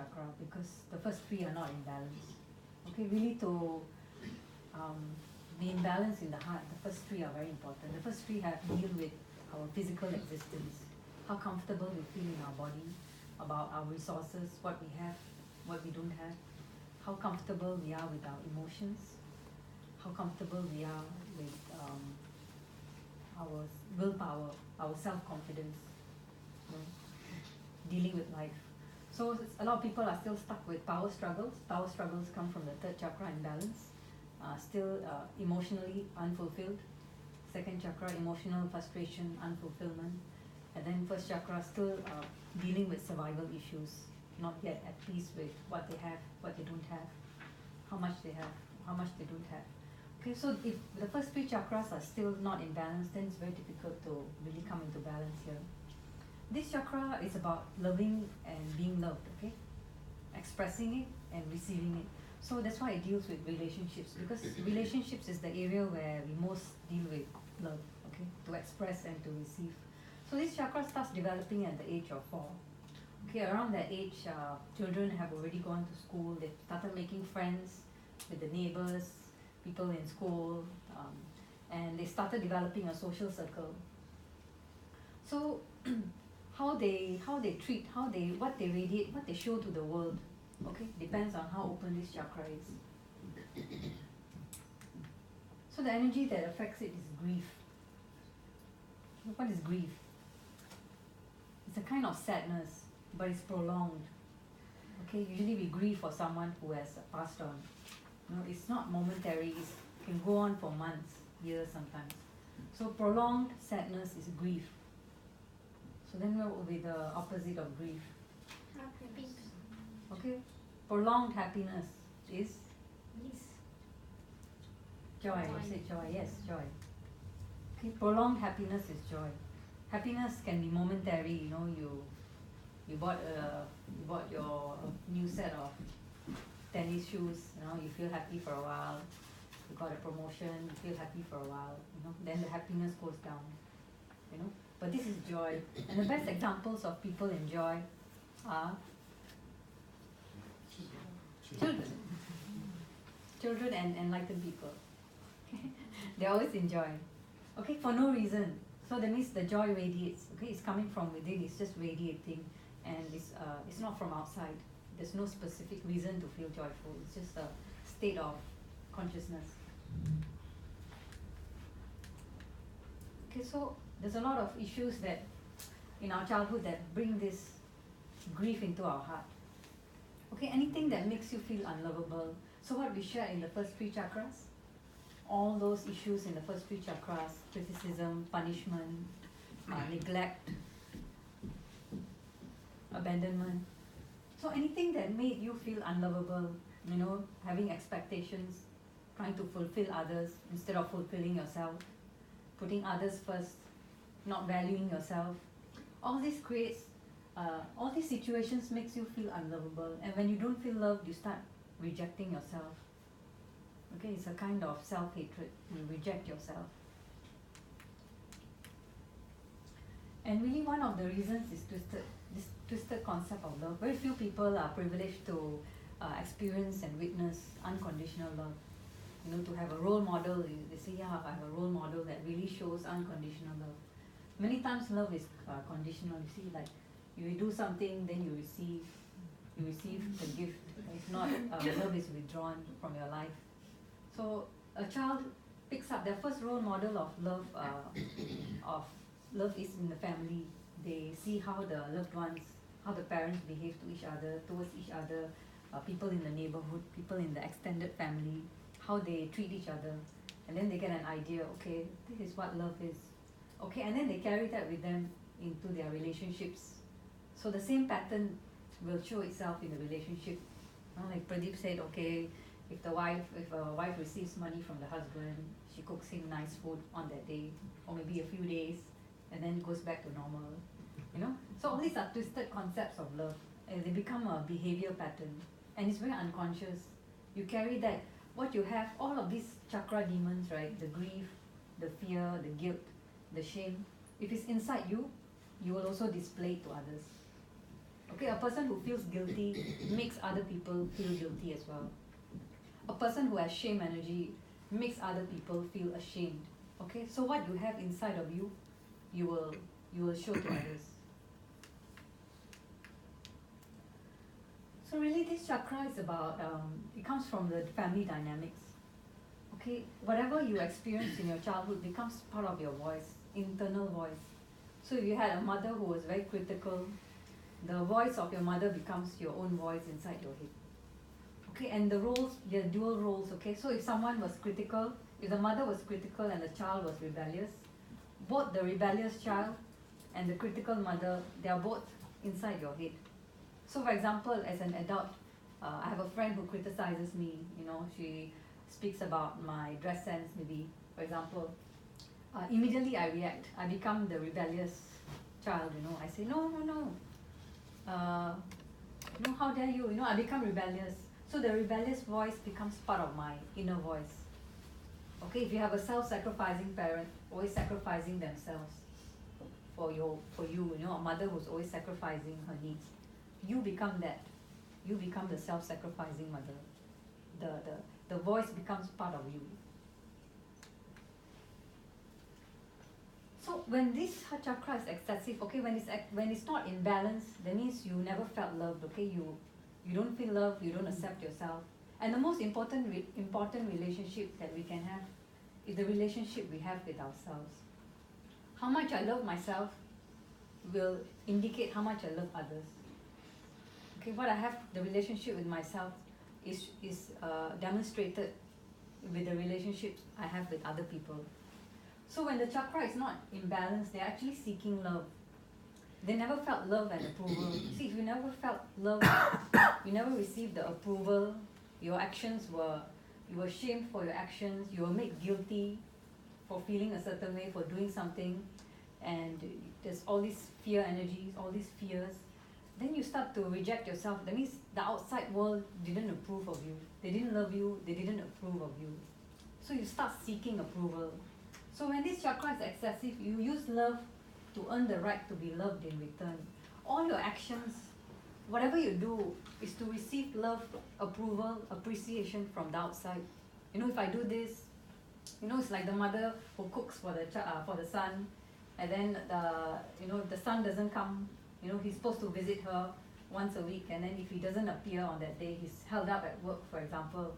chakra because the first three are not in balance. Okay, really to be in balance in the heart, the first three are very important. The first three deal with our physical existence, how comfortable we feel in our body, about our resources, what we have, what we don't have, how comfortable we are with our emotions, how comfortable we are with our willpower, our self-confidence, you know, dealing with life. So a lot of people are still stuck with power struggles. Power struggles come from the third chakra imbalance, still emotionally unfulfilled. Second chakra, emotional frustration, unfulfillment. And then first chakra, still dealing with survival issues, not yet at peace with what they have, what they don't have, how much they have, how much they don't have. Okay, so if the first three chakras are still not in balance, then it's very difficult to really come into balance here. This chakra is about loving and being loved, okay? Expressing it and receiving it. So that's why it deals with relationships, because relationships is the area where we most deal with love, okay? To express and to receive. So this chakra starts developing at the age of 4. Okay, around that age, children have already gone to school, they've started making friends with the neighbors, people in school, and they started developing a social circle. So how they treat, what they radiate, what they show to the world, okay, depends on how open this chakra is. So the energy that affects it is grief. What is grief? It's a kind of sadness, but it's prolonged. Okay, usually we grieve for someone who has passed on. You know, it's not momentary, it can go on for months, years sometimes. So prolonged sadness is grief. So then what will be the opposite of grief? Happiness. Okay, prolonged happiness is Bliss. joy. You say joy, yes, joy. Okay, prolonged happiness is joy. Happiness can be momentary. You know, you bought your new set of tennis shoes. You know, you feel happy for a while. You got a promotion. You feel happy for a while. You know, then the happiness goes down. You know, but this is joy, and the best examples of people in joy are children and enlightened people. They always enjoy, okay, for no reason. So that means the joy radiates. Okay, it's coming from within. It's just radiating, and it's not from outside. There's no specific reason to feel joyful. It's just a state of consciousness. Okay, so there's a lot of issues that in our childhood that bring this grief into our heart. Okay, anything that makes you feel unlovable. So what we share in the first three chakras, all those issues in the first three chakras, criticism, punishment, neglect, abandonment. So anything that made you feel unlovable, you know, having expectations, trying to fulfill others instead of fulfilling yourself, putting others first, not valuing yourself, all this creates, all these situations makes you feel unlovable, and when you don't feel loved, you start rejecting yourself. Okay, it's a kind of self-hatred. You reject yourself. And really one of the reasons is this twisted concept of love. Very few people are privileged to experience and witness unconditional love. You know, to have a role model, they say, yeah, I have a role model that really shows unconditional love. Many times love is conditional. You see, like you do something, then you receive the gift. If not, love is withdrawn from your life. So a child picks up their first role model of love. Love is in the family. They see how the loved ones, how the parents behave to each other, towards each other, people in the neighborhood, people in the extended family, how they treat each other, and then they get an idea. Okay, this is what love is. Okay, and then they carry that with them into their relationships. So the same pattern will show itself in the relationship. Like Pradeep said, okay, if a wife receives money from the husband, she cooks him nice food on that day, or maybe a few days, and then goes back to normal. You know, so all these are twisted concepts of love, and they become a behavior pattern, and it's very unconscious. You carry that, what you have, all of these chakra demons, right? The grief, the fear, the guilt, the shame. If it's inside you, you will also display it to others. Okay, a person who feels guilty makes other people feel guilty as well. A person who has shame energy makes other people feel ashamed. Okay, so what you have inside of you, you will show to others. So really this chakra is about, it comes from the family dynamics. Okay, whatever you experience in your childhood becomes part of your voice, internal voice. So if you had a mother who was very critical, the voice of your mother becomes your own voice inside your head. Okay, and the roles, they're dual roles, okay? So if someone was critical, if the mother was critical and the child was rebellious, both the rebellious child and the critical mother, they are both inside your head. So for example, as an adult, I have a friend who criticizes me, she speaks about my dress sense maybe, for example. Immediately I react, I become the rebellious child, I say, no, how dare you, I become rebellious. So the rebellious voice becomes part of my inner voice. Okay, if you have a self-sacrificing parent, always sacrificing themselves for you, a mother who's always sacrificing her needs, you become that. You become the self-sacrificing mother. The voice becomes part of you. So when this chakra is excessive, okay, when it's not in balance, that means you never felt loved, okay, you don't feel loved, you don't accept yourself. And the most important relationship that we can have is the relationship we have with ourselves. How much I love myself will indicate how much I love others. Okay, what I have, the relationship with myself is demonstrated with the relationships I have with other people. So when the chakra is not in balance, they're actually seeking love. They never felt love and approval. See, if you never felt love, you never received the approval, you were shamed for your actions, you were made guilty for feeling a certain way, for doing something, and there's all these fear energies, all these fears, then you start to reject yourself. That means the outside world didn't approve of you. They didn't love you, they didn't approve of you. So you start seeking approval. So when this chakra is excessive, you use love to earn the right to be loved in return. All your actions, whatever you do, is to receive love, approval, appreciation from the outside. If I do this, it's like the mother who cooks for the son, and then the son doesn't come. He's supposed to visit her once a week, and then if he doesn't appear on that day, he's held up at work, for example.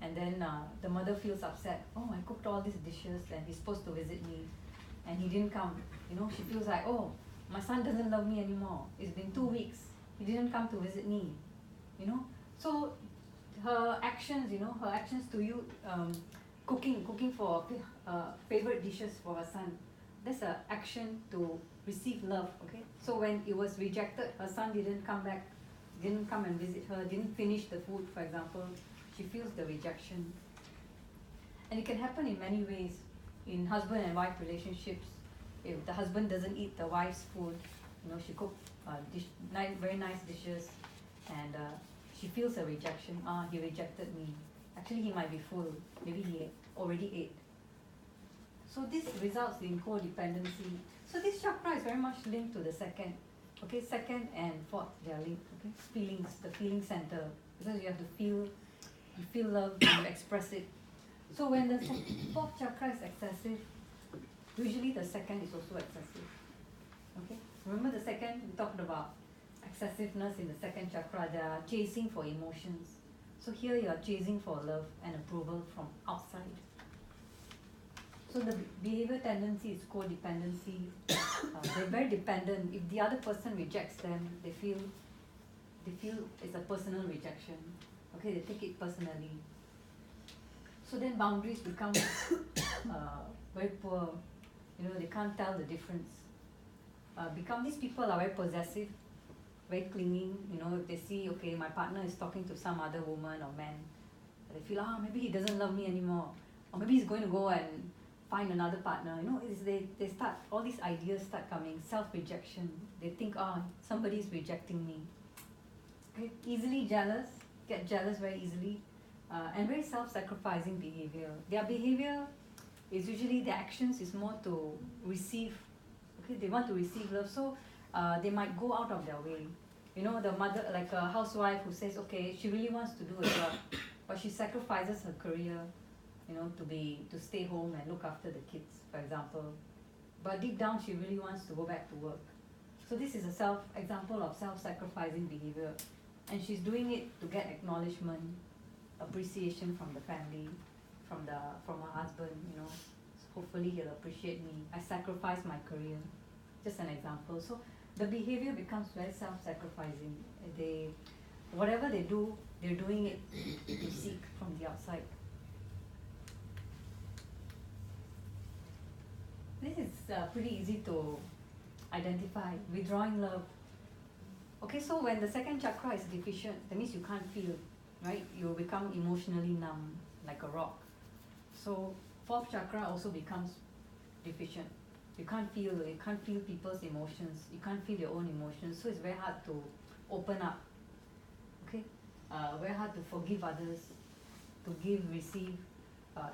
And then the mother feels upset. Oh, I cooked all these dishes and he's supposed to visit me and he didn't come. She feels like, oh, my son doesn't love me anymore. It's been 2 weeks. He didn't come to visit me. So her actions to you, cooking for favorite dishes for her son, that's an action to receive love, okay? So when it was rejected, her son didn't come back, didn't come and visit her, didn't finish the food, for example, she feels the rejection. And it can happen in many ways. In husband and wife relationships, if the husband doesn't eat the wife's food, she cooked very nice dishes, and she feels a rejection. He rejected me. Actually, he might be full. Maybe he already ate. So this results in codependency. So this chakra is very much linked to the second. Okay, second and fourth, they are linked. Okay, feelings, the feeling center, because you have to feel. You feel love, you express it. So when the fourth chakra is excessive, usually the second is also excessive. Okay? Remember the second, we talked about excessiveness in the second chakra, they are chasing for emotions. So here you are chasing for love and approval from outside. So the behavior tendency is codependency. They're very dependent. If the other person rejects them, they feel it's a personal rejection. Okay, they take it personally. So then boundaries become very poor. They can't tell the difference. These people are very possessive, very clinging. If they see, okay, my partner is talking to some other woman or man, they feel, maybe he doesn't love me anymore, or maybe he's going to go and find another partner. They start, all these ideas start coming. Self-rejection. They think, somebody is rejecting me. Okay, easily jealous. Get jealous very easily, and very self-sacrificing behavior. Their behavior is usually, their actions is more to receive. Okay, they want to receive love, so they might go out of their way. You know, the mother, like a housewife who says, okay, she really wants to do a job, but she sacrifices her career, you know, to stay home and look after the kids, for example. But deep down, she really wants to go back to work. So this is a example of self-sacrificing behavior, and she's doing it to get acknowledgement, appreciation from the family, from her husband. You know, so hopefully he'll appreciate me. I sacrificed my career. Just an example. So the behavior becomes very self-sacrificing. Whatever they do, they're doing it to seek from the outside. This is pretty easy to identify. Withdrawing love. Okay, so when the second chakra is deficient, that means you can't feel, right? You become emotionally numb, like a rock. So fourth chakra also becomes deficient. You can't feel people's emotions. You can't feel your own emotions. So it's very hard to open up. Okay, very hard to forgive others, to give, receive.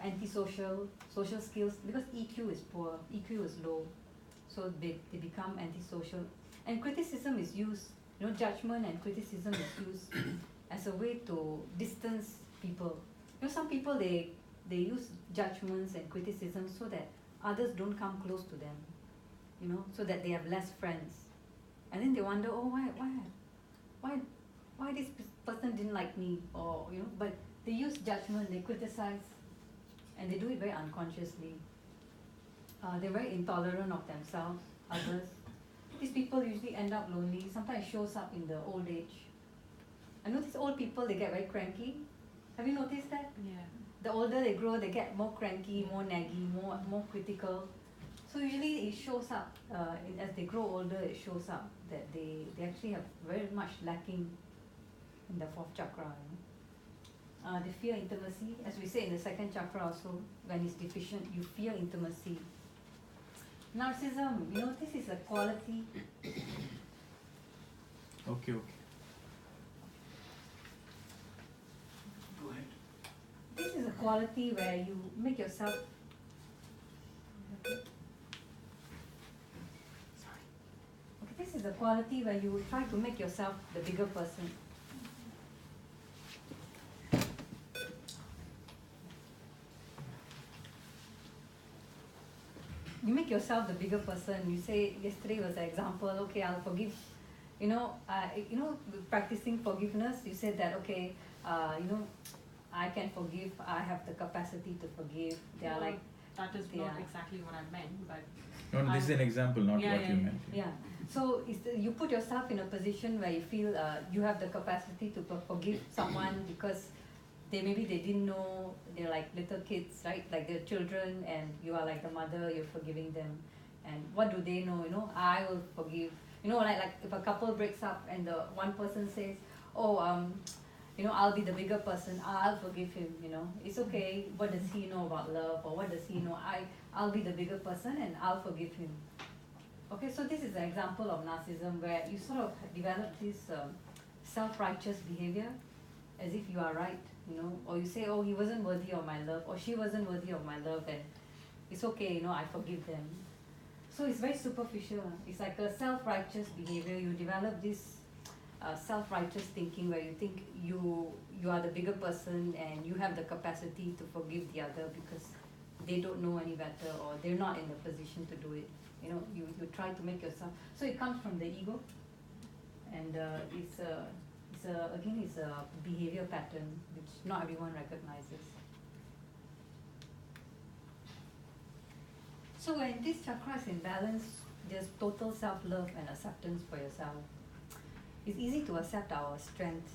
Antisocial, social skills, because EQ is poor, EQ is low, so they become antisocial. And criticism is used, you know, judgment and criticism is used as a way to distance people. You know, some people they use judgments and criticism so that others don't come close to them, you know, so that they have less friends. And then they wonder, oh, why this person didn't like me, or you know, but they use judgment, they criticize, and they do it very unconsciously. They're very intolerant of themselves, others. These people usually end up lonely. Sometimes it shows up in the old age. I notice old people, they get very cranky. Have you noticed that? Yeah. The older they grow, they get more cranky, more naggy, more critical. So usually it shows up, as they grow older, it shows up that they actually have very much lacking in the fourth chakra. You know? They fear intimacy. As we say in the second chakra also, when it's deficient, you fear intimacy. Narcissism, you know, this is a quality. Okay. Go ahead. This is a quality where you make yourself. Okay, this is a quality where you try to make yourself the bigger person. You make yourself the bigger person. You say, yesterday was an example, okay, I'll forgive. You know, practicing forgiveness, you said that, okay, you know, I can forgive, I have the capacity to forgive. They are like, that is not exactly what I meant, but No, this is an example, not what you meant. yeah. So you put yourself in a position where you feel you have the capacity to forgive someone because maybe they didn't know, they're like little kids, right? Like they're children, and you are like the mother, you're forgiving them. And what do they know? You know, I will forgive. You know, like if a couple breaks up and the one person says, oh, you know, I'll be the bigger person, I'll forgive him, you know, it's okay, what does he know about love, or what does he know, I'll be the bigger person and I'll forgive him. Okay, so this is an example of narcissism where you sort of develop this self-righteous behavior as if you are right, you know, or you say, oh, he wasn't worthy of my love, or she wasn't worthy of my love, and it's okay, you know, I forgive them. So it's very superficial. It's like a self-righteous behavior. You develop this self-righteous thinking where you think you are the bigger person and you have the capacity to forgive the other because they don't know any better or they're not in the position to do it. You know, you try to make yourself. So it comes from the ego, and it's a behavior pattern which not everyone recognizes. So when this chakra is in balance, there's total self-love and acceptance for yourself. It's easy to accept our strengths.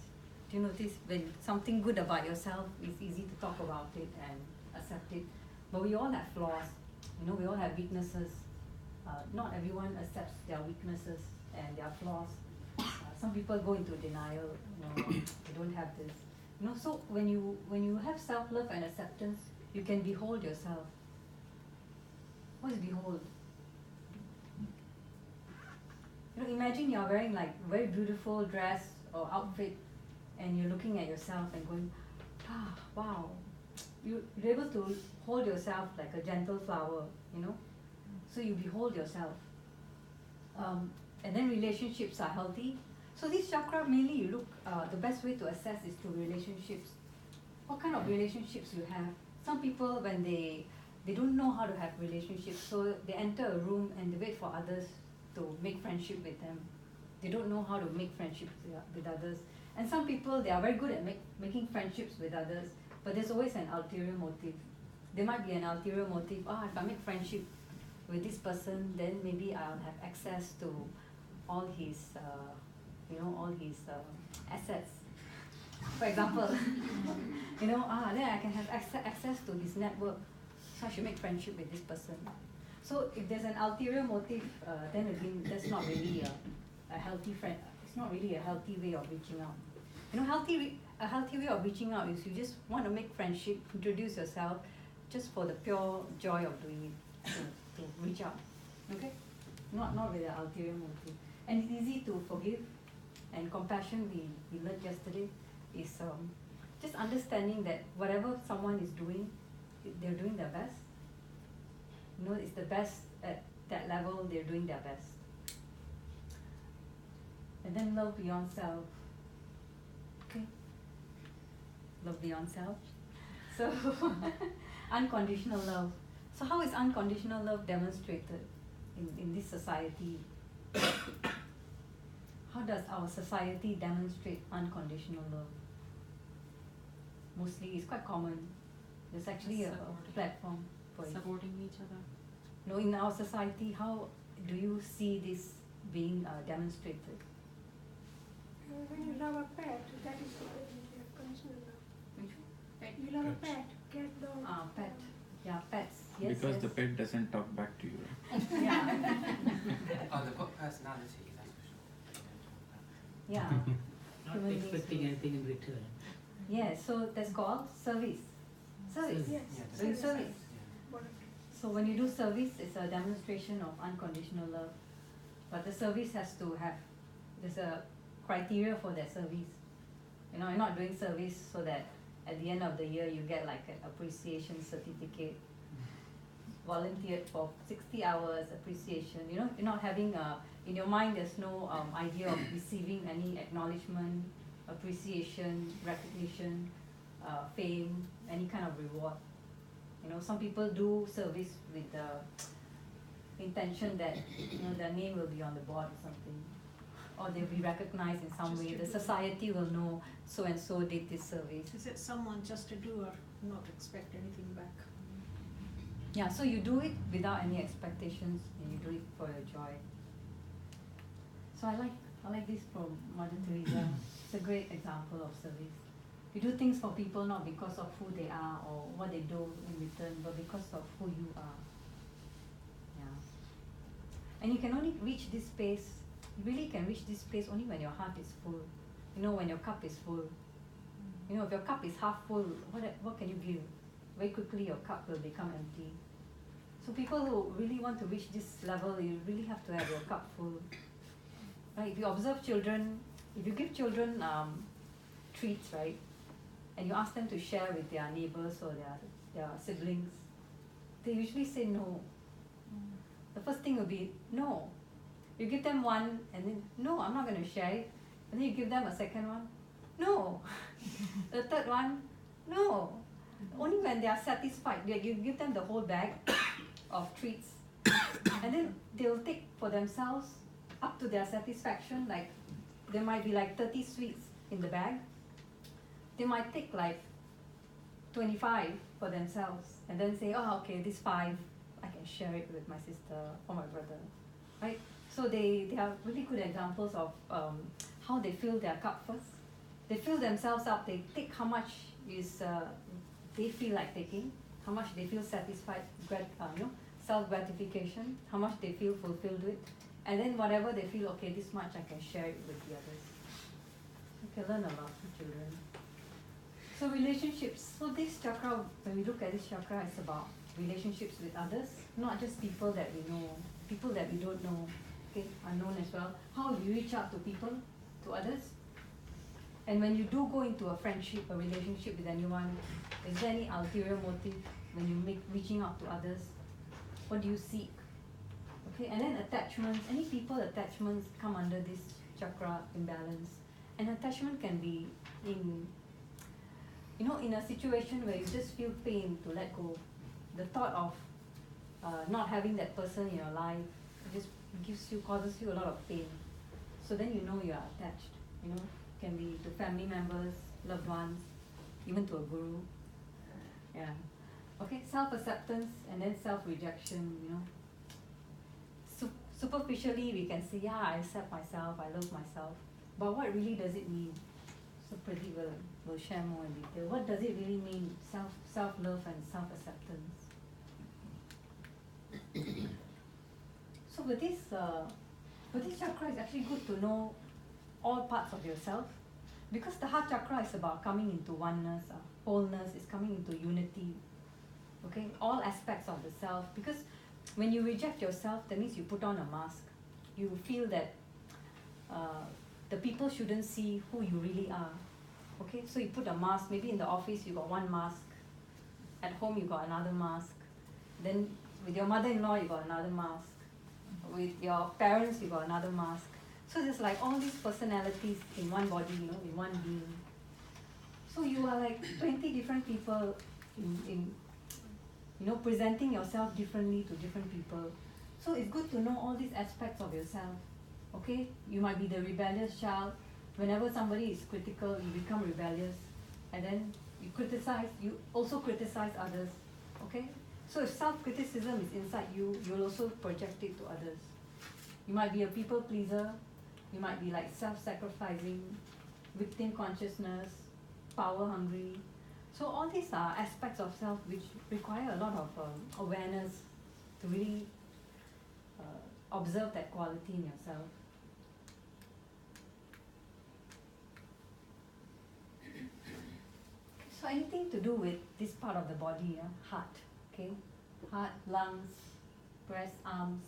Do you notice when something good about yourself, it's easy to talk about it and accept it. But we all have flaws. You know, we all have weaknesses. Not everyone accepts their weaknesses and their flaws. Some people go into denial. You know, they don't have this. You know, so when you have self-love and acceptance, you can behold yourself. What is behold? You know, imagine you're wearing like very beautiful dress or outfit, and you're looking at yourself and going, wow. You're able to hold yourself like a gentle flower, you know. So you behold yourself. And then relationships are healthy. So this chakra mainly you look, the best way to assess is through relationships. What kind of relationships you have? Some people when they don't know how to have relationships, so they enter a room and they wait for others to make friendship with them. They don't know how to make friendships with others. And some people, they are very good at making friendships with others, but there's always an ulterior motive. There might be an ulterior motive. If I make friendship with this person, then maybe I'll have access to all his, assets. For example, then I can have access to his network. So I should make friendship with this person. So if there's an ulterior motive, then again, that's not really a healthy friend. It's not really a healthy way of reaching out. A healthy way of reaching out is you just want to make friendship, introduce yourself, just for the pure joy of doing it, to reach out. Okay? Not with an ulterior motive. And it's easy to forgive. And compassion, we learned yesterday, is just understanding that whatever someone is doing, they're doing their best. It's the best at that level, they're doing their best. And then love beyond self. Okay? Love beyond self. So, unconditional love. So how is unconditional love demonstrated in this society? How does our society demonstrate unconditional love? Mostly, it's quite common. There's actually a platform for it. Supporting each other. No, in our society, how do you see this being demonstrated? When you love a pet, that is unconditional love. Pet. You love a pet, cat, dog. Pet. Yeah, pets. Yes, Because yes. the pet doesn't talk back to you, right? Yeah. They've got personality, that's for sure. Yeah. Not Human beings expecting do. anything in return. Yeah, so that's called service. Service. Yes. Yeah, Doing that's- service. yeah. So when you do service, it's a demonstration of unconditional love. But the service has to have, there's a criteria for that service. You're not doing service so that at the end of the year you get like an appreciation certificate. Volunteered for 60 hours, appreciation. You're not having in your mind there's no idea of receiving any acknowledgement, appreciation, recognition, fame, any kind of reward. Some people do service with the intention that their name will be on the board or something, or they'll be recognized in some Just way. to The do. society will know so and so did this service. Is it someone just to do or not expect anything back? Yeah, so you do it without any expectations, and you do it for your joy. So I like this from Mother Teresa. It's a great example of service. You do things for people not because of who they are or what they do in return, but because of who you are. Yeah. And you can only reach this space, you really can reach this space only when your heart is full. When your cup is full. If your cup is half full, what can you give? Very quickly your cup will become empty. So people who really want to reach this level, you really have to have your cup full. Right? If you observe children, if you give children treats, right, and you ask them to share with their neighbors or their siblings, they usually say no. The first thing will be no. You give them one and then no, I'm not going to share it. And then you give them a second one, no. The third one, no. Only when they are satisfied, you give them the whole bag of treats, and then they'll take for themselves up to their satisfaction. Like there might be like 30 sweets in the bag. They might take like 25 for themselves, and then say, oh, okay, this 5 I can share it with my sister or my brother, right? So they are really good examples of how they fill their cup first. They fill themselves up. They take how much is they feel like taking, how much they feel satisfied, self-gratification, how much they feel fulfilled with, and then whatever they feel, okay, this much I can share it with the others. You can learn a lot from children. So relationships. So this chakra, when we look at this chakra, it's about relationships with others, not just people that we know, people that we don't know, okay, unknown as well. How you reach out to people, to others. And when you do go into a friendship, a relationship with anyone, is there any ulterior motive when you reaching out to others? What do you seek? Okay, and then attachments. Any people attachments come under this chakra imbalance. And attachment can be in, in a situation where you just feel pain to let go. The thought of not having that person in your life just causes you a lot of pain. So then you know you are attached. Can be to family members, loved ones, even to a guru. Yeah. Okay, self-acceptance and then self-rejection, Superficially we can say, yeah, I accept myself, I love myself. But what really does it mean? So Pradeep will share more in detail. What does it really mean, self-love and self-acceptance? So with this chakra, it's actually good to know all parts of yourself, because the heart chakra is about coming into oneness, wholeness, is coming into unity. Okay, all aspects of the self. Because when you reject yourself, that means you put on a mask. You feel that the people shouldn't see who you really are. Okay, so you put a mask. Maybe in the office you got one mask, at home you got another mask, then with your mother-in-law you got another mask, with your parents you got another mask. So there's like all these personalities in one body, in one being. So you are like 20 different people in presenting yourself differently to different people. So it's good to know all these aspects of yourself. Okay, you might be the rebellious child. Whenever somebody is critical, you become rebellious, and then you also criticize others. Okay, so if self-criticism is inside you, you'll also project it to others. You might be a people pleaser. You might be like self-sacrificing, victim consciousness, power hungry. So all these are aspects of self which require a lot of awareness to really observe that quality in yourself. So anything to do with this part of the body, heart, okay? Heart, lungs, breast, arms,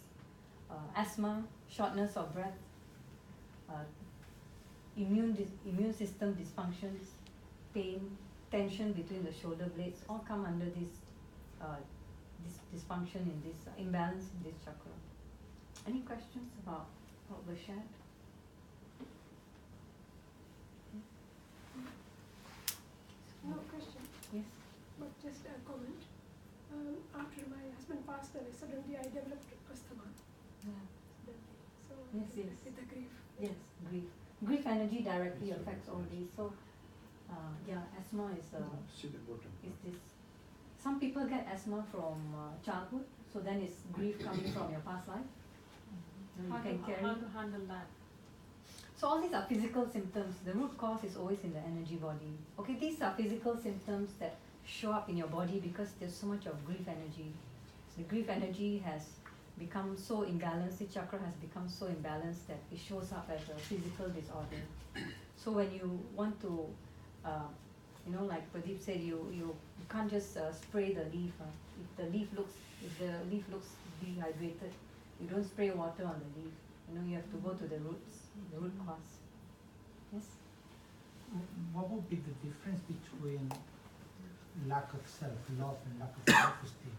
asthma, shortness of breath, immune system dysfunctions, pain, tension between the shoulder blades, all come under this dysfunction in this imbalance in this chakra. Any questions about what was shared? No question, Yes. but just a comment. After my husband passed away, suddenly I developed asthma. Yeah. So Yes, yes. with the grief. Yes, grief. Grief energy directly affects all these. So, asthma is this. Some people get asthma from childhood, so then it's grief coming from your past life. How to handle that? So all these are physical symptoms. The root cause is always in the energy body. Okay, these are physical symptoms that show up in your body because there's so much of grief energy. So the grief energy has become so imbalanced, the chakra has become so imbalanced that it shows up as a physical disorder. So when you want to, like Pradeep said, you can't just spray the leaf. If the leaf looks dehydrated, you don't spray water on the leaf. You have to go to the roots, the root cause. Yes? What would be the difference between lack of self-love and lack of self-esteem?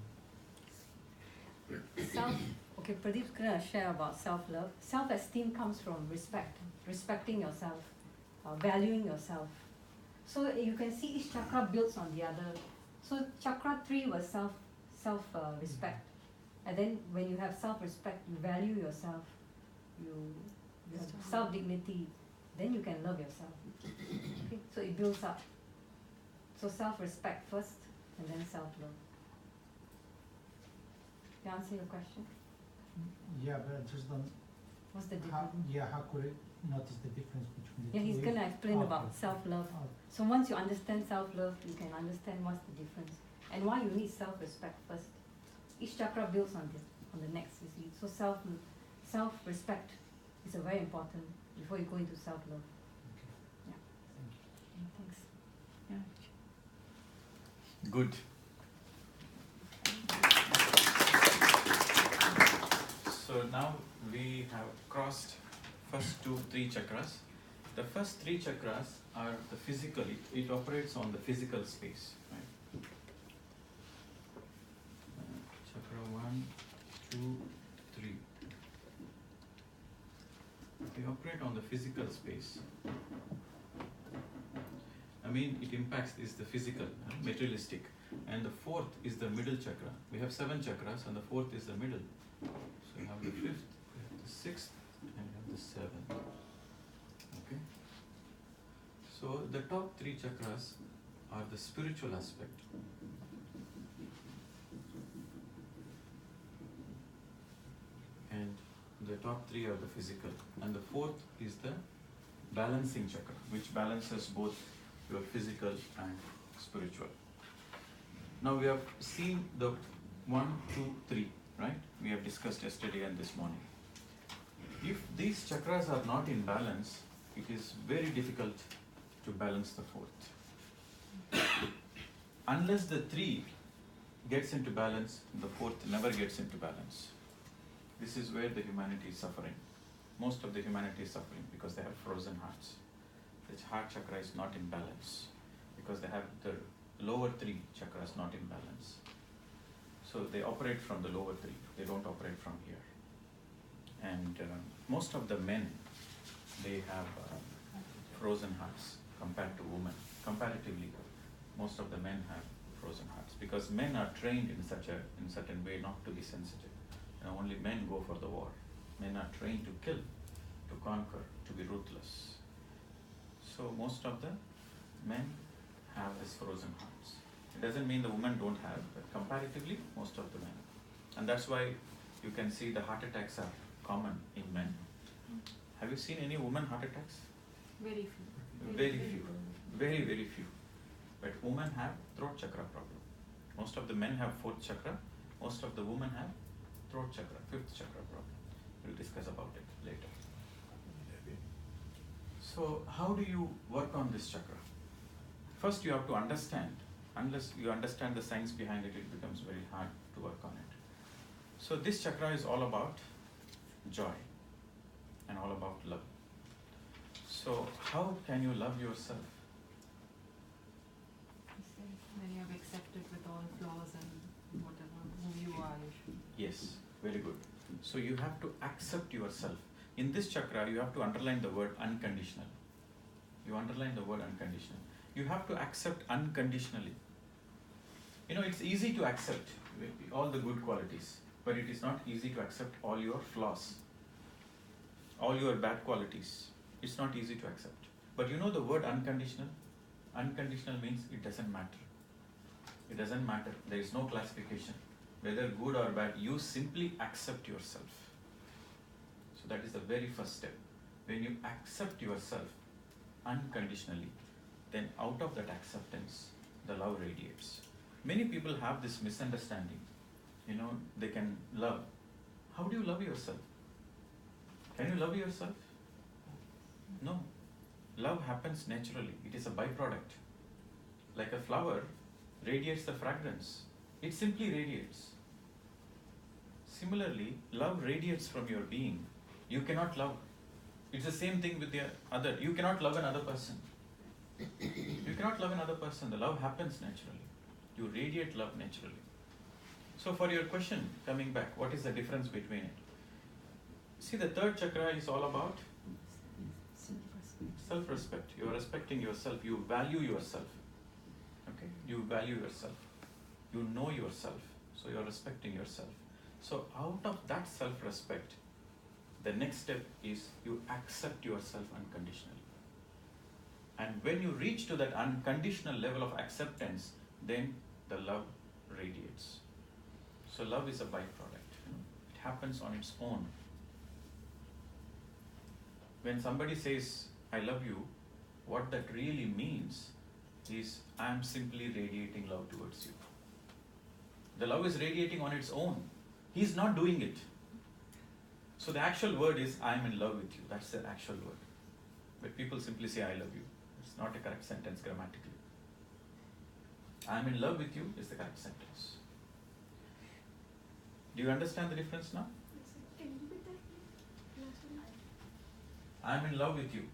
Okay, Pradeep's going to share about self-love. Self-esteem comes from respecting yourself, valuing yourself. So you can see each chakra builds on the other. So chakra 3 was self-respect. And then when you have self-respect, you value yourself. You have self-dignity, then you can love yourself. Okay? So it builds up. So self-respect first, and then self-love. You answer your question? Yeah, but I just don't. What's the difference? How could I notice the difference between the two? Yeah, he's going to explain about self-love. Okay. So once you understand self-love, you can understand what's the difference and why you need self-respect first. Each chakra builds on the next, you see. So self-respect is very important before you go into self-love. Okay. Yeah. Thank you. Thanks. Yeah. Good. So now we have crossed first 2-3 chakras. The first 3 chakras are the physical, it operates on the physical space, right? Chakra 1, 2, 3. Okay, they operate on the physical space. I mean, it impacts is the physical, materialistic. And the fourth is the middle chakra. We have 7 chakras, and the fourth is the middle. So you have the 5th, you have the 6th, and you have the 7th. Okay? So the top 3 chakras are the spiritual aspect. And the top 3 are the physical. And the fourth is the balancing chakra, which balances both your physical and spiritual. Now we have seen the 1, 2, 3, right? We have discussed yesterday and this morning. If these chakras are not in balance, it is very difficult to balance the fourth. Unless the 3 gets into balance, the fourth never gets into balance. This is where the humanity is suffering. Most of the humanity is suffering because they have frozen hearts. The heart chakra is not in balance because they have the lower 3 chakras not in balance. So they operate from the lower 3. They don't operate from here. And most of the men, they have frozen hearts compared to women. Comparatively, most of the men have frozen hearts because men are trained in certain way not to be sensitive. Only men go for the war. Men are trained to kill, to conquer, to be ruthless. So most of the men have these frozen hearts. It doesn't mean the women don't have, but comparatively, most of the men. And that's why you can see the heart attacks are common in men. Have you seen any woman heart attacks? Very few. Very few. Very, very few. But women have throat chakra problem. Most of the men have 4th chakra. Most of the women have throat chakra, 5th chakra problem. We'll discuss about it later. So how do you work on this chakra? First you have to understand. Unless you understand the science behind it, it becomes very hard to work on it. So this chakra is all about joy and all about love. So how can you love yourself? When you have accepted with all flaws and whatever, who you are, you should. Yes, very good. So you have to accept yourself. In this chakra, you have to underline the word unconditional. You underline the word unconditional. You have to accept unconditionally. It's easy to accept all the good qualities, but it is not easy to accept all your flaws, all your bad qualities. It's not easy to accept. But you know the word unconditional? Unconditional means it doesn't matter. It doesn't matter. There is no classification. Whether good or bad, you simply accept yourself. So that is the very first step. When you accept yourself unconditionally, then out of that acceptance, the love radiates. Many people have this misunderstanding. They can love. How do you love yourself? Can you love yourself? No. Love happens naturally. It is a byproduct. Like a flower radiates the fragrance. It simply radiates. Similarly, love radiates from your being. You cannot love. It's the same thing with the other. You cannot love another person. You cannot love another person. The love happens naturally. You radiate love naturally. So for your question, coming back, what is the difference between it? See, the 3rd chakra is all about self-respect. You are respecting yourself. You value yourself. Okay? You value yourself. You know yourself. So you are respecting yourself. So out of that self-respect, the next step is you accept yourself unconditionally. And when you reach to that unconditional level of acceptance, then the love radiates. So love is a byproduct. It happens on its own. When somebody says, I love you, what that really means is, I am simply radiating love towards you. The love is radiating on its own. He's not doing it. So the actual word is, I am in love with you. That's the actual word. But people simply say, I love you. It's not a correct sentence grammatically. I am in love with you is the correct sentence. Do you understand the difference now? Can you repeat that, please? I am in love with you.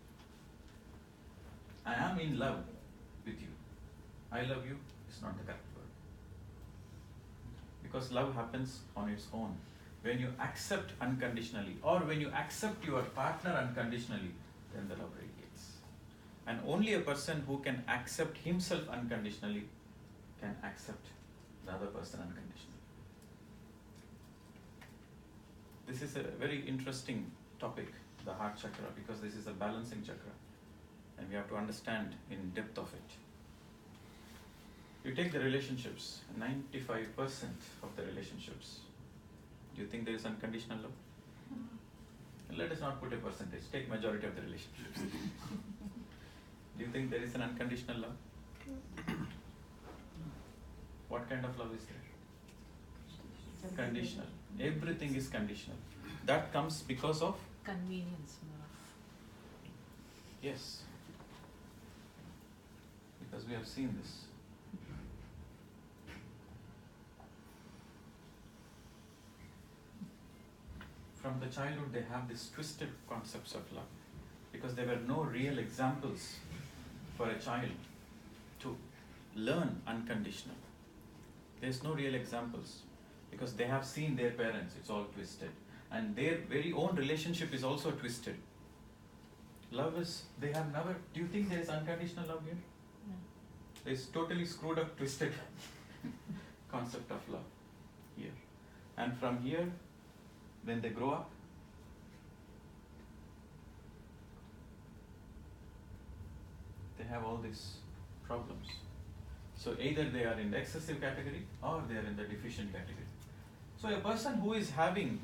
I am in love with you. I love you is not the correct word. Because love happens on its own. When you accept unconditionally, or when you accept your partner unconditionally, then the love radiates. And only a person who can accept himself unconditionally can accept the other person unconditionally. This is a very interesting topic, the heart chakra, because this is a balancing chakra, and we have to understand in depth of it. You take the relationships, 95% of the relationships. Do you think there is unconditional love? Let us not put a percentage, take majority of the relationships. Do you think there is an unconditional love? What kind of love is there? Conditional. Everything is conditional. That comes because of? Convenience more. Yes. Because we have seen this. From the childhood, they have these twisted concepts of love, because there were no real examples for a child to learn unconditional. There's no real examples, because they have seen their parents, it's all twisted, and their very own relationship is also twisted. Love is, they have never, do you think there is unconditional love here? No. There's totally screwed up, twisted concept of love here. And from here, when they grow up, they have all these problems. So either they are in the excessive category or they are in the deficient category. So a person who is having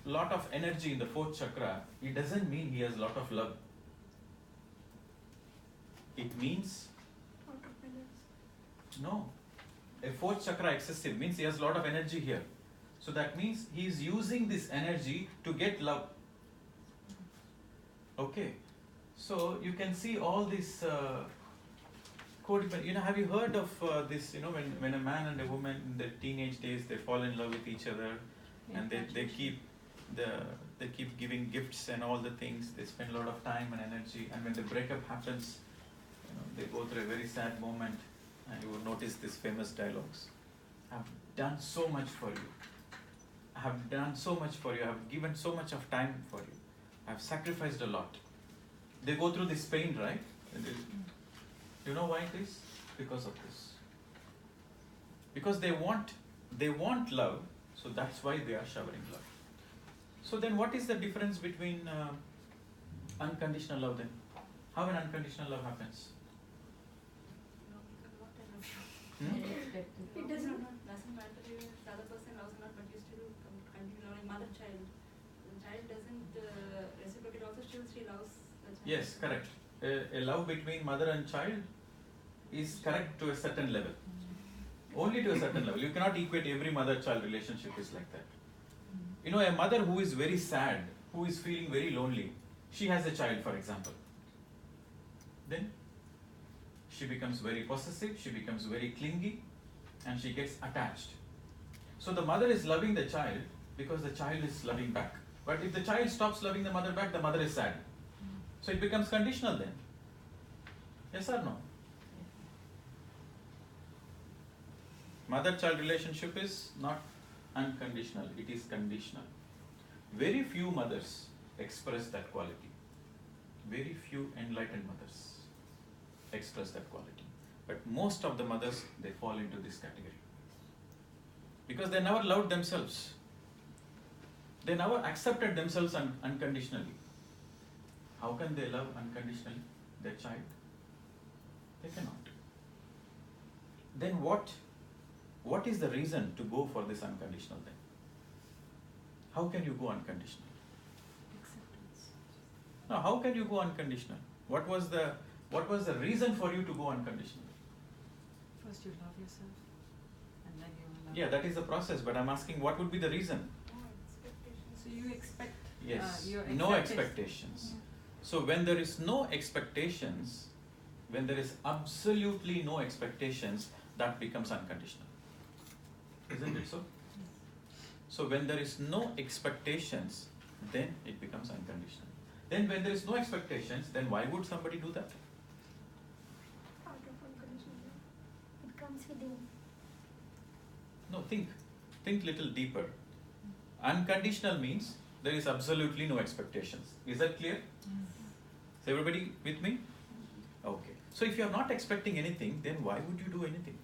lot of energy in the fourth chakra, it doesn't mean he has lot of love. It means, Out of balance. no, a fourth chakra excessive means he has lot of energy here. So that means he is using this energy to get love. Okay, so you can see all this codependent. Have you heard of this? When a man and a woman in their teenage days, they fall in love with each other, and they keep giving gifts and all the things. They spend a lot of time and energy, and when the breakup happens, they go through a very sad moment, and you will notice these famous dialogues. I've done so much for you. I have done so much for you. I have given so much of time for you. I have sacrificed a lot. They go through this pain, right? You know why it is? Because of this. Because they want love, so that's why they are showering love. So then what is the difference between unconditional love then? How an unconditional love happens? It doesn't matter if the other person loves or not, but you still continue loving mother-child. The child doesn't reciprocate, also still she loves the child. Yes, correct. A love between mother and child is correct to a certain level. Only to a certain level. You cannot equate every mother-child relationship is like that. A mother who is very sad, who is feeling very lonely, she has a child, for example. Then she becomes very possessive, she becomes very clingy, and she gets attached. So the mother is loving the child because the child is loving back. But if the child stops loving the mother back, the mother is sad. So it becomes conditional then. Yes or no? Mother-child relationship is not unconditional, it is conditional. Very few mothers express that quality. Very few enlightened mothers express that quality. But most of the mothers, they fall into this category. Because they never loved themselves. They never accepted themselves unconditionally. How can they love unconditionally their child? They cannot. Then what is the reason to go for this unconditional then? How can you go unconditional? Acceptance. Now, how can you go unconditional? What was the reason for you to go unconditional? First you love yourself, and then you will love. Yeah, that is the process, but I'm asking what would be the reason? So you expect. Yes, Your no expectations. So when there is no expectations, when there is absolutely no expectations, that becomes unconditional. Isn't it so? So when there is no expectations, then it becomes unconditional. Then when there is no expectations, then why would somebody do that? Out of unconditional love. It comes within. No, think little deeper. Unconditional means there is absolutely no expectations. Is that clear? Is everybody with me? Okay. So if you are not expecting anything, then why would you do anything?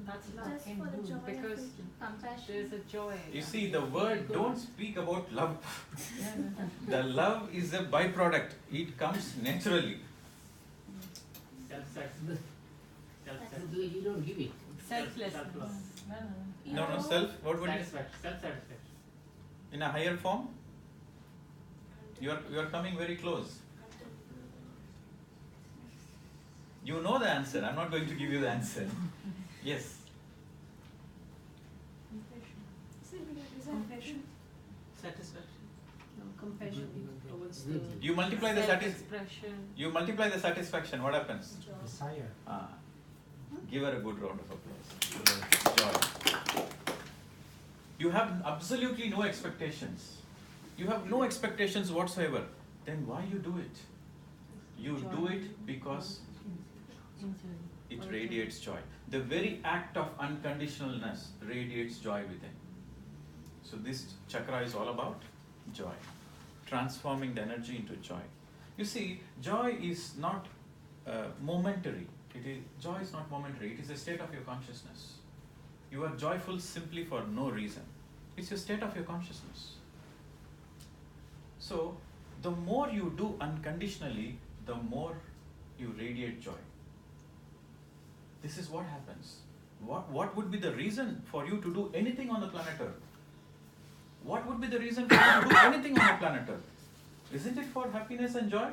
That's Just love can for the do joy of because it. Compassion. there's a joy. You see, the word don't speak about love. Yeah. The love is a byproduct. It comes naturally. You don't give it. Selflessness. Self-love. No, self. What would you? Self-satisfaction. In a higher form? You are coming very close. You know the answer. I'm not going to give you the answer. Yes. Compassion. Satisfaction. No, compassion towards the You multiply the Self-expression. You multiply the satisfaction. What happens? Desire. Give her a good round of applause. Joy. You have absolutely no expectations. You have no expectations whatsoever. Then why you do it? You do it because it radiates joy. The very act of unconditionalness radiates joy within. So this chakra is all about joy. Transforming the energy into joy. You see, joy is not momentary. Joy is not momentary. It is a state of your consciousness. You are joyful simply for no reason. It's a state of your consciousness. So, the more you do unconditionally, the more you radiate joy. This is what happens. What would be the reason for you to do anything on the planet Earth? What would be the reason for you to do anything on the planet Earth? Isn't it for happiness and joy?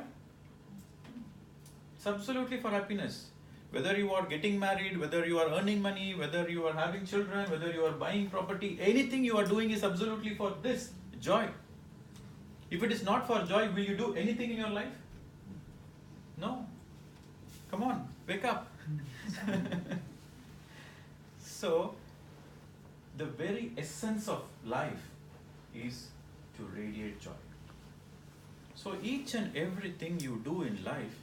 It's absolutely for happiness. Whether you are getting married, whether you are earning money, whether you are having children, whether you are buying property, anything you are doing is absolutely for this, joy. If it is not for joy, will you do anything in your life? No. Come on, wake up. So, the very essence of life is to radiate joy. So each and everything you do in life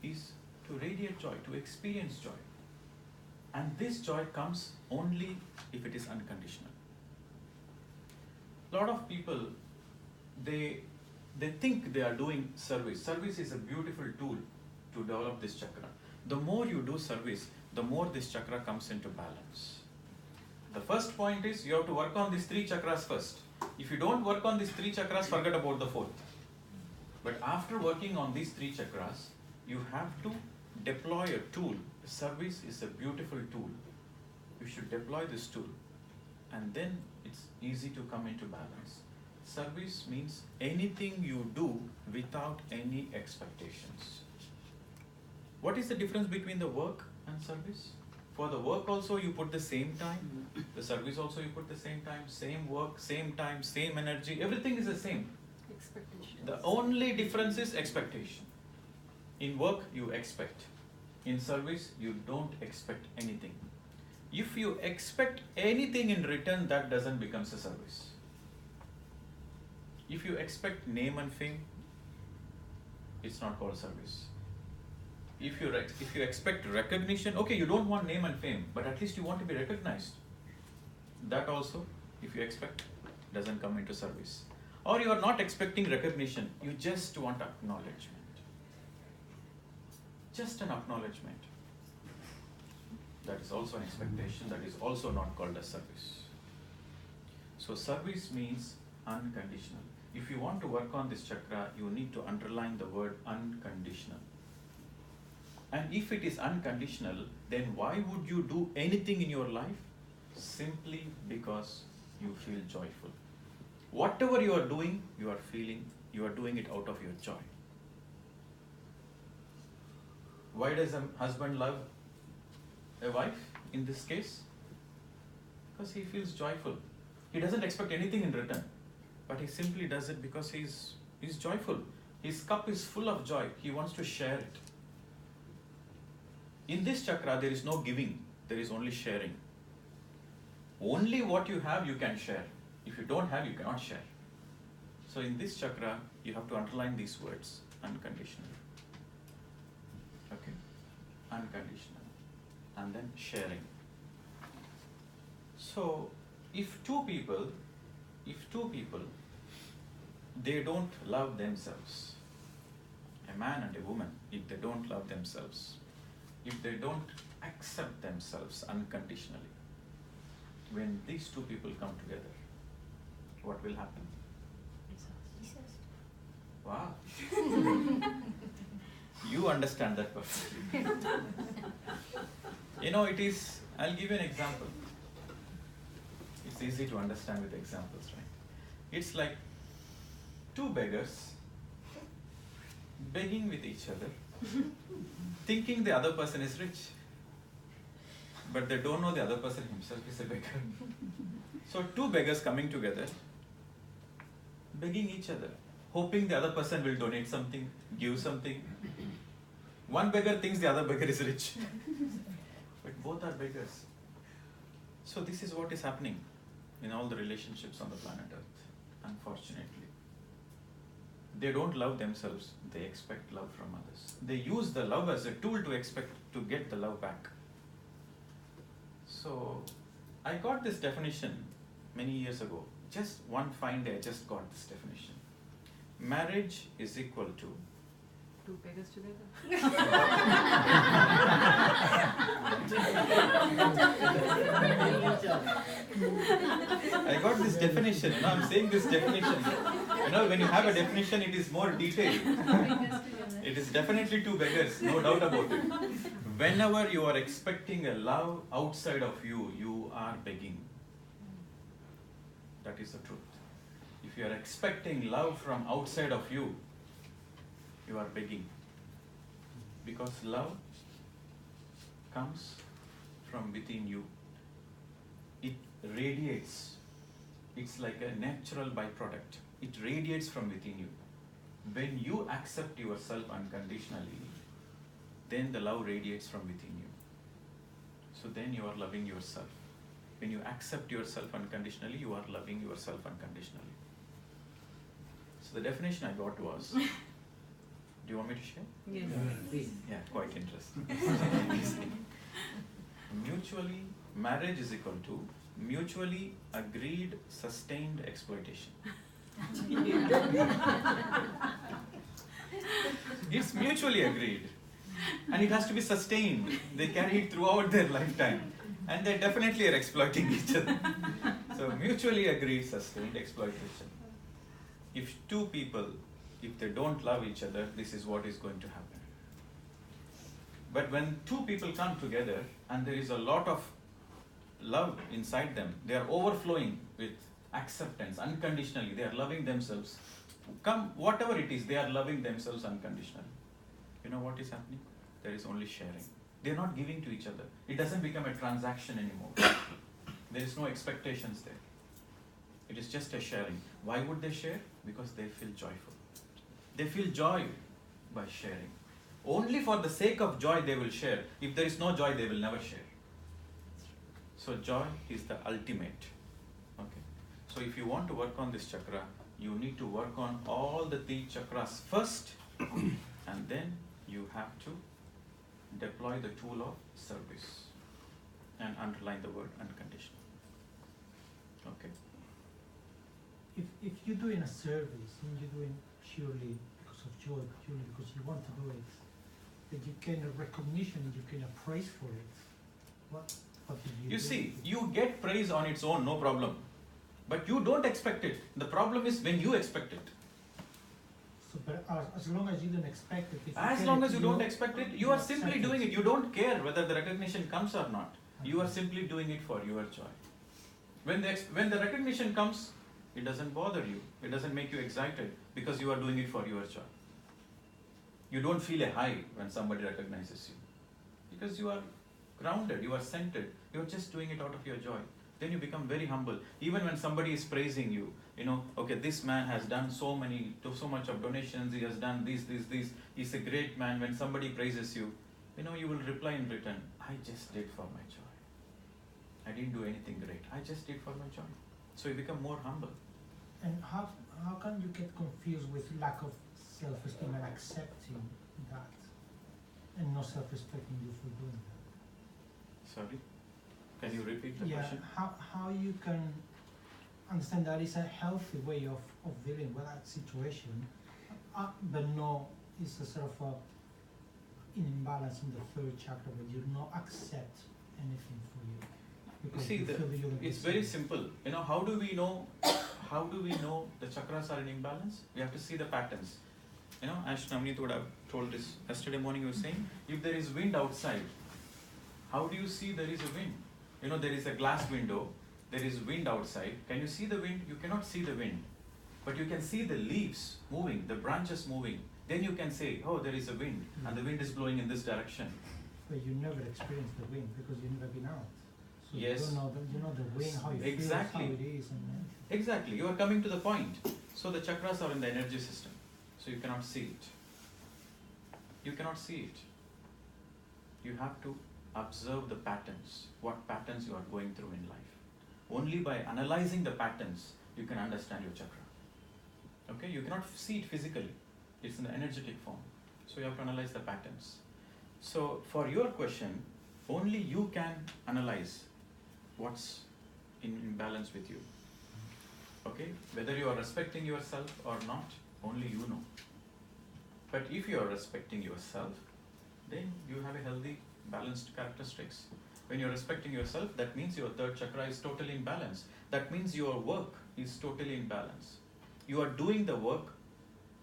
is to radiate joy, to experience joy. And this joy comes only if it is unconditional. A lot of people, they think they are doing service. Service is a beautiful tool to develop this chakra. The more you do service, the more this chakra comes into balance. The first point is you have to work on these 3 chakras first. If you don't work on these 3 chakras, forget about the 4th. But after working on these 3 chakras, you have to deploy a tool. Service is a beautiful tool. You should deploy this tool. And then it's easy to come into balance. Service means anything you do without any expectations. What is the difference between the work and service? For the work also you put the same time. The service also you put the same time. Same work, same time, same energy. Everything is the same. Expectation. The only difference is expectation. In work, you expect. In service, you don't expect anything. If you expect anything in return, that doesn't become a service. If you expect name and fame, it's not called service. If you expect recognition, okay, you don't want name and fame, but at least you want to be recognized. That also, if you expect, doesn't come into service. Or you are not expecting recognition, you just want acknowledgement. Just an acknowledgement. That is also an expectation, that is also not called as service. So service means unconditional. If you want to work on this chakra, you need to underline the word unconditional. And if it is unconditional, then why would you do anything in your life? Simply because you feel joyful. Whatever you are doing, you are feeling, you are doing it out of your joy. Why does a husband love a wife in this case? Because he feels joyful. He doesn't expect anything in return, but he simply does it because he's joyful. His cup is full of joy. He wants to share it. In this chakra, there is no giving. There is only sharing. Only what you have, you can share. If you don't have, you cannot share. So in this chakra, you have to underline these words, unconditional. Okay? Unconditional. And then sharing. So, if 2 people if two people, they don't love themselves, a man and a woman, if they don't love themselves, if they don't accept themselves unconditionally, when these two people come together, what will happen? Wow. You understand that perfectly. It is, I'll give you an example. It's easy to understand with examples, right? It's like two beggars begging with each other, thinking the other person is rich, but they don't know the other person himself is a beggar. So two beggars coming together, begging each other, hoping the other person will donate something, give something. One beggar thinks the other beggar is rich, but both are beggars. So this is what is happening in all the relationships on the planet Earth, unfortunately. They don't love themselves, they expect love from others. They use the love as a tool to expect to get the love back. So I got this definition many years ago. Just one fine day I just got this definition. Marriage is equal to Two beggars together. I got this definition, I'm saying this definition. When you have a definition, it is more detailed. It is definitely two beggars, no doubt about it. Whenever you are expecting a love outside of you, you are begging. That is the truth. If you are expecting love from outside of you, you are begging. Because love comes from within you. It radiates. It's like a natural byproduct. It radiates from within you. When you accept yourself unconditionally, then the love radiates from within you. So then you are loving yourself. When you accept yourself unconditionally, you are loving yourself unconditionally. So the definition I got was, do you want me to share? Yes. Please. Yeah, quite interesting. Marriage is equal to mutually agreed, sustained exploitation. It's mutually agreed. And it has to be sustained. They carry it throughout their lifetime. And they definitely are exploiting each other. So mutually agreed, sustained exploitation. If two people, if they don't love each other, this is what is going to happen. But when two people come together and there is a lot of love inside them, they are overflowing with acceptance, unconditionally, they are loving themselves. Whatever it is, they are loving themselves unconditionally. You know what is happening? There is only sharing. They are not giving to each other. It doesn't become a transaction anymore. There is no expectations there. It is just a sharing. Why would they share? Because they feel joyful. They feel joy by sharing. Only for the sake of joy they will share. If there is no joy, they will never share. So joy is the ultimate. Okay. So if you want to work on this chakra, you need to work on all the 3 chakras first, and then you have to deploy the tool of service and underline the word unconditional. Okay. If you're doing a service and you're doing purely because of joy, purely because you want to do it, that you gain a recognition and you gain a praise for it, what do you do? See, you get praise on its own, no problem. But you don't expect it. The problem is when you expect it. So, but as long as you don't expect it, As long as you don't expect it, you are simply doing it. You don't care whether the recognition comes or not. You are simply doing it for your joy. When the recognition comes, it doesn't bother you. It doesn't make you excited because you are doing it for your joy. You don't feel a high when somebody recognizes you because you are grounded, you are centered. You are just doing it out of your joy. Then you become very humble. Even when somebody is praising you, okay, this man has done so much of donations, he has done this, he's a great man. When somebody praises you, you will reply in return, I just did for my joy. I didn't do anything great. I just did for my joy. So you become more humble. And how can you get confused with lack of self-esteem and accepting that, and not self-respecting you for doing that? Sorry? Can you repeat the Yeah, question? how you can understand that it's a healthy way of dealing with that situation, but no, it's a sort of an imbalance in the third chakra where you do not accept anything for you. Because See, you feel that you're gonna be it's very safe. simple. You know, how do we know? How do we know the chakras are in imbalance? We have to see the patterns. You know, as Navneet would have told this yesterday morning, he was saying, if there is wind outside, how do you see there is a wind? You know, there is a glass window, there is wind outside. Can you see the wind? You cannot see the wind. But you can see the leaves moving, the branches moving. Then you can say, oh, there is a wind, and the wind is blowing in this direction. But you never experience the wind because you've never been out. So Yes. you don't know the wind, how it Exactly. feels, how it is, and everything. Exactly, you are coming to the point. So the chakras are in the energy system. So you cannot see it. You cannot see it. You have to observe the patterns, what patterns you are going through in life. Only by analyzing the patterns, you can understand your chakra. Okay, you cannot see it physically. It's in the energetic form. So you have to analyze the patterns. So for your question, only you can analyze what's in imbalance with you. Okay, whether you are respecting yourself or not, only you know. But if you are respecting yourself, then you have a healthy, balanced characteristics. When you're respecting yourself, that means your third chakra is totally in balance. That means your work is totally in balance. You are doing the work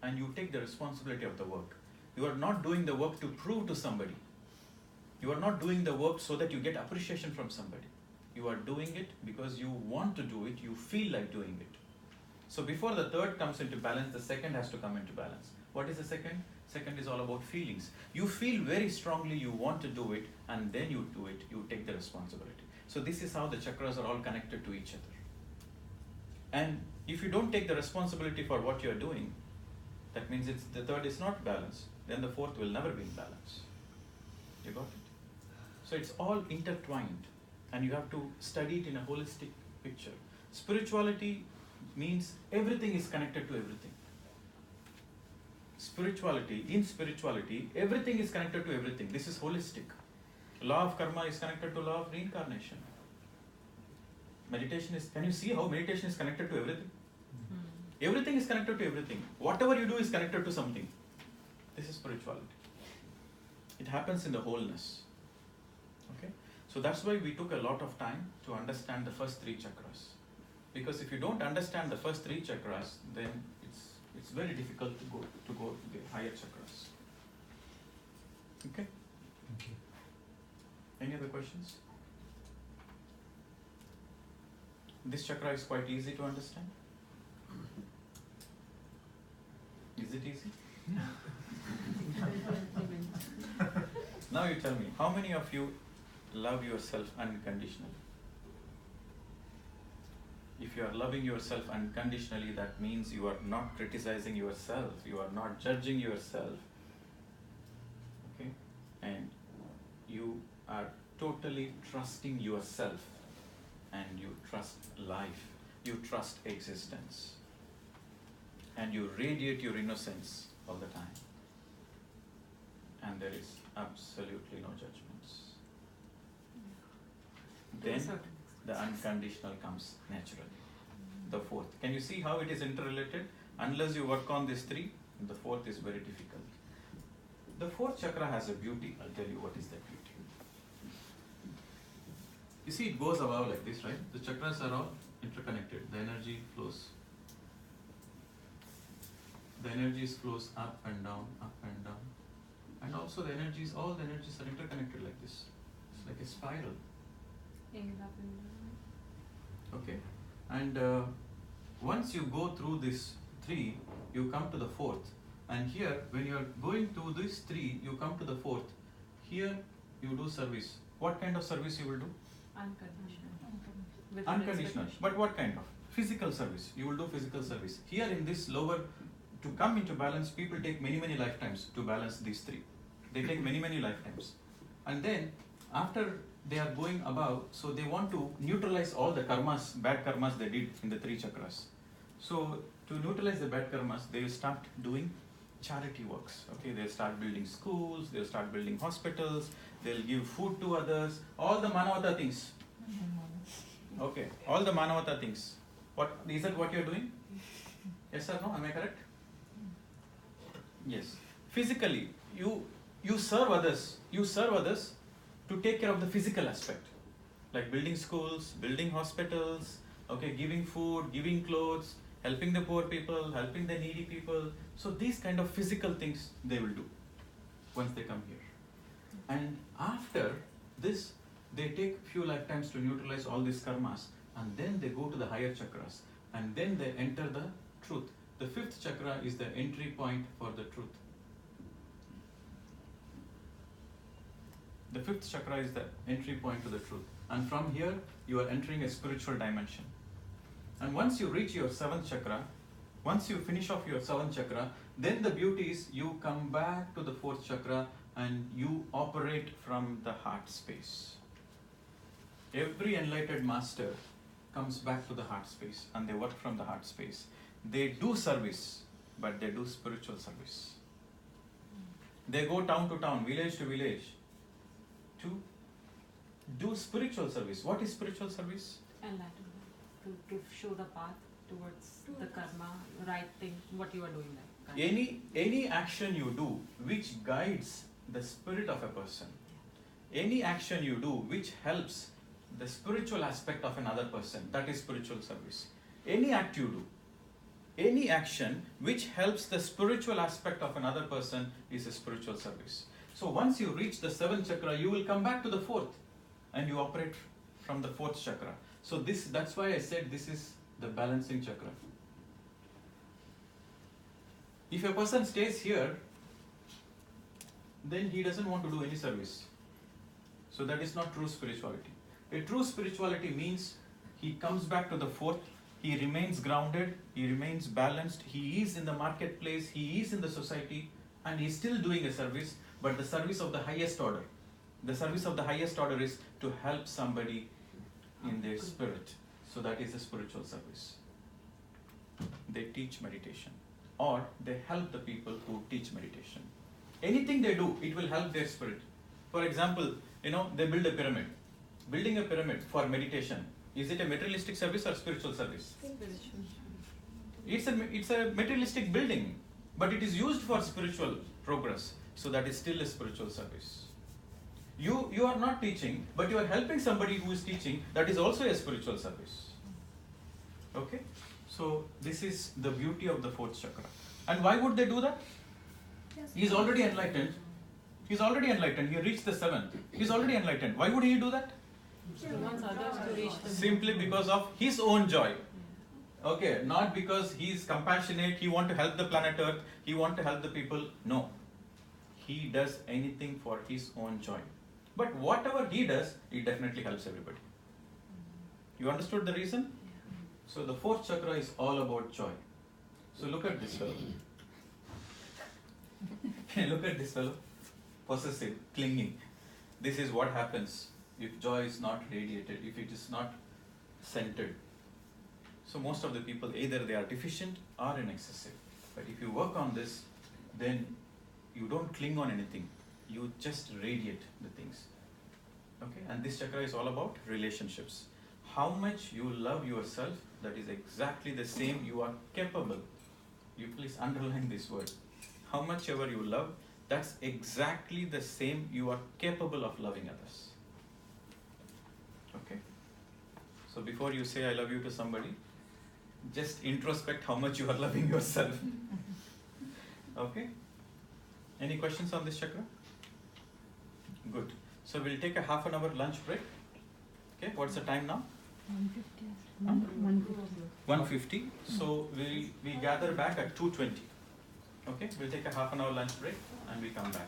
and you take the responsibility of the work. You are not doing the work to prove to somebody. You are not doing the work so that you get appreciation from somebody. You are doing it because you want to do it, you feel like doing it. So before the third comes into balance, the second has to come into balance. What is the second? Second is all about feelings. You feel very strongly you want to do it, and then you do it, you take the responsibility. So this is how the chakras are all connected to each other. And if you don't take the responsibility for what you're doing, that means the third is not balanced. Then the fourth will never be in balance. You got it? So it's all intertwined, and you have to study it in a holistic picture. Spirituality means everything is connected to everything. In spirituality, everything is connected to everything. This is holistic. Law of karma is connected to law of reincarnation. Meditation is, can you see how meditation is connected to everything? Everything is connected to everything. Whatever you do is connected to something. This is spirituality. It happens in the wholeness. Okay? So that's why we took a lot of time to understand the first three chakras. Because if you don't understand the first three chakras, then it's very difficult to go to the higher chakras. Okay? Okay. Any other questions? This chakra is quite easy to understand. Is it easy? Now you tell me, how many of you love yourself unconditionally? If you are loving yourself unconditionally, that means you are not criticizing yourself, you are not judging yourself, okay? And you are totally trusting yourself, and you trust life, you trust existence, and you radiate your innocence all the time. And there is absolutely no judgments. Then the unconditional comes naturally. The fourth. Can you see how it is interrelated? Unless you work on these three, the fourth is very difficult. The fourth chakra has a beauty. I'll tell you what is that beauty. You see, it goes above like this, right? The chakras are all interconnected. The energy flows. The energies flows up and down, up and down. And also all the energies are interconnected like this. It's like a spiral. Okay, and once you go through this three, you come to the fourth. And here, when you are going through this three, you come to the fourth. Here, you do service. What kind of service you will do? Unconditional. Unconditional. But what kind of? Physical service. You will do physical service. Here in this lower, to come into balance, people take many, many lifetimes to balance these three. They take many, many lifetimes. And then, after they are going above, so they want to neutralize all the karmas, bad karmas they did in the three chakras. So to neutralize the bad karmas, they will start doing charity works. Okay, they'll start building schools, they'll start building hospitals, they'll give food to others, all the manavata things. Okay, all the manavata things. What is that? What you're doing? Yes or no? Am I correct? Yes. Physically, you serve others. You serve others to take care of the physical aspect, like building schools, building hospitals. Okay, giving food, giving clothes, helping the poor people, helping the needy people. So these kind of physical things they will do once they come here. And after this, they take few lifetimes to neutralize all these karmas, and then they go to the higher chakras, and then they enter the truth. The fifth chakra is the entry point for the truth. The fifth chakra is the entry point to the truth. And from here, you are entering a spiritual dimension. And once you reach your seventh chakra, once you finish off your seventh chakra, then the beauty is you come back to the fourth chakra and you operate from the heart space. Every enlightened master comes back to the heart space and they work from the heart space. They do service, but they do spiritual service. They go town to town, village to village to do spiritual service. What is spiritual service? Enlightenment. To show the path towards the karma, right thing, what you are doing there. Any action you do which guides the spirit of a person, any action you do which helps the spiritual aspect of another person, that is spiritual service. Any act you do, any action which helps the spiritual aspect of another person is a spiritual service. So once you reach the seventh chakra, you will come back to the fourth and you operate from the fourth chakra. So that's why I said this is the balancing chakra. If a person stays here, then he doesn't want to do any service. So that is not true spirituality. A true spirituality means he comes back to the fourth, he remains grounded, he remains balanced, he is in the marketplace, he is in the society, and he is still doing a service, but the service of the highest order. The service of the highest order is to help somebody in their spirit. So that is a spiritual service. They teach meditation, or they help the people who teach meditation. Anything they do, it will help their spirit. For example, they build a pyramid. Building a pyramid for meditation, is it a materialistic service or spiritual service? It's a materialistic building, but it is used for spiritual progress. So that is still a spiritual service. You are not teaching, but you are helping somebody who is teaching. That is also a spiritual service. Okay? So this is the beauty of the fourth chakra. And why would they do that? He is already enlightened. He is already enlightened. He reached the seventh. He is already enlightened. Why would he do that? He wants others to reach the Simply because of his own joy. Okay, not because he is compassionate, he wants to help the planet Earth, he wants to help the people. No. He does anything for his own joy. But whatever he does, it definitely helps everybody. You understood the reason? So the fourth chakra is all about joy. So look at this fellow. Look at this fellow. Possessive, clinging. This is what happens if joy is not radiated, if it is not centered. So most of the people, either they are deficient or in excessive. But if you work on this, then you don't cling on anything. You just radiate the things. Okay? And this chakra is all about relationships. How much you love yourself, that is exactly the same you are capable. You please underline this word. How much ever you love, that's exactly the same you are capable of loving others. Okay? So before you say I love you to somebody, just introspect how much you are loving yourself. Okay? Any questions on this chakra? Good. So we'll take a half an hour lunch break. Okay, what's the time now? 1:50. So we gather back at 2:20. Okay, we'll take a half an hour lunch break and we come back.